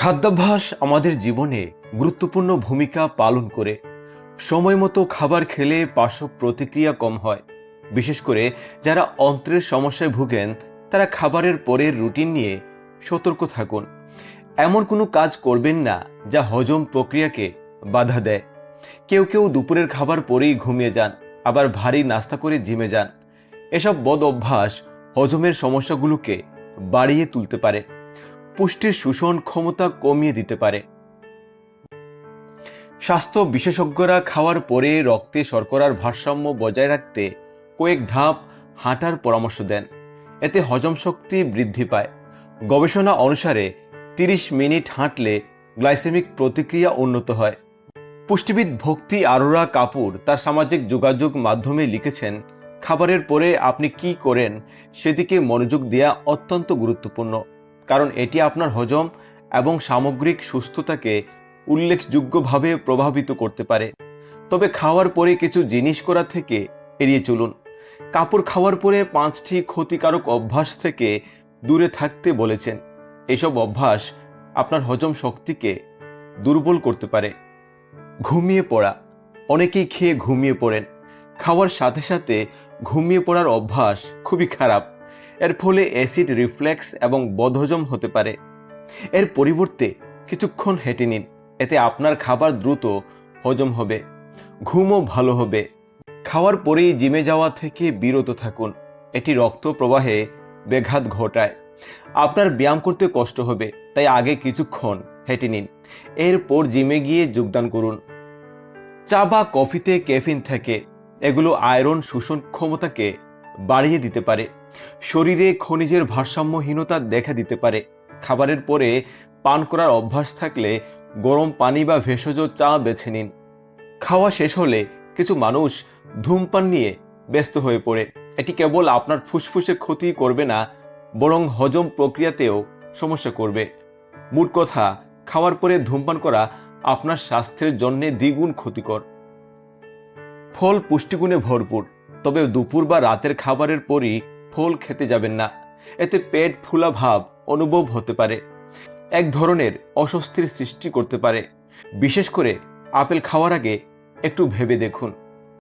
খাদ্যাভ্যাস আমাদের জীবনে গুরুত্বপূর্ণ ভূমিকা পালন করে। সময় মতো খাবার খেলে পার্শ্ব প্রতিক্রিয়া কম হয়। বিশেষ করে যারা অন্ত্রের সমস্যায় ভুগেন তারা খাবারের পরের রুটিন নিয়ে সতর্ক থাকুন। এমন কোনো কাজ করবেন না যা হজম প্রক্রিয়াকে বাধা দেয়। কেউ কেউ দুপুরের খাবার পরেই ঘুমিয়ে যান, আবার ভারী নাস্তা করে জিমে যান। এসব বদ অভ্যাস হজমের সমস্যাগুলোকে বাড়িয়ে তুলতে পারে, পুষ্টির শোষণ ক্ষমতা কমিয়ে দিতে পারে। স্বাস্থ্য বিশেষজ্ঞরা খাওয়ার পরে রক্তে শর্করার ভারসাম্য বজায় রাখতে কয়েক ধাপ হাঁটার পরামর্শ দেন। এতে হজম শক্তি বৃদ্ধি পায়। গবেষণা অনুসারে 30 মিনিট হাঁটলে গ্লাইসেমিক প্রতিক্রিয়া উন্নত হয়। পুষ্টিবিদ ভক্তি আরোরা কাপুর তার সামাজিক যোগাযোগ মাধ্যমে লিখেছেন, খাবারের পরে আপনি কি করেন সেদিকে মনোযোগ দেওয়া অত্যন্ত গুরুত্বপূর্ণ, কারণ এটি আপনার হজম এবং সামগ্রিক সুস্থতাকে উল্লেখযোগ্যভাবে প্রভাবিত করতে পারে। তবে খাওয়ার পরে কিছু জিনিস করা থেকে এড়িয়ে চলুন। কাপুর খাওয়ার পরে 5টি ক্ষতিকারক অভ্যাস থেকে দূরে থাকতে বলেছেন। এসব অভ্যাস আপনার হজম শক্তিকে দুর্বল করতে পারে। ঘুমিয়ে পড়া। অনেকেই খেয়ে ঘুমিয়ে পড়েন। খাওয়ার সাথে সাথে ঘুমিয়ে পড়ার অভ্যাস খুবই খারাপ। এর ফলে অ্যাসিড রিফ্লেক্স এবং বদহজম হতে পারে। এর পরিবর্তে কিছুক্ষণ হেঁটে নিন, এতে আপনার খাবার দ্রুত হজম হবে, ঘুমও ভালো হবে। খাওয়ার পরেই জিমে যাওয়া থেকে বিরত থাকুন, এটি রক্ত প্রবাহে ব্যাঘাত ঘটায়। আপনার ব্যায়াম করতে কষ্ট হবে, তাই আগে কিছুক্ষণ হেঁটে নিন, এরপর জিমে গিয়ে যোগদান করুন। চা বা কফিতে ক্যাফিন থাকে, এগুলো আয়রন শোষণ ক্ষমতাকে বাড়িয়ে দিতে পারে। শরীরে খনিজের ভারসাম্যহীনতা দেখা দিতে পারে। খাবারের পরে পান করার অভ্যাস থাকলে গরম পানি বা ভেষজ চা বেছে নিন। খাওয়া শেষ হলে কিছু মানুষ ধূমপান নিয়ে ব্যস্ত হয়ে পড়ে। এটি কেবল আপনার ফুসফুসে ক্ষতি করবে না, বরং হজম প্রক্রিয়াতেও সমস্যা করবে। মোট কথা, খাওয়ার পরে ধূমপান করা আপনার স্বাস্থ্যের জন্য দ্বিগুণ ক্ষতিকর। ফল পুষ্টিগুণে ভরপুর, তবে দুপুর বা রাতের খাবারের পরই ফল খেতে যাবেন না। এতে পেট ফুলা ভাব অনুভব হতে পারে, এক ধরনের অস্বস্তির সৃষ্টি করতে পারে। বিশেষ করে আপেল খাওয়ার আগে একটু ভেবে দেখুন।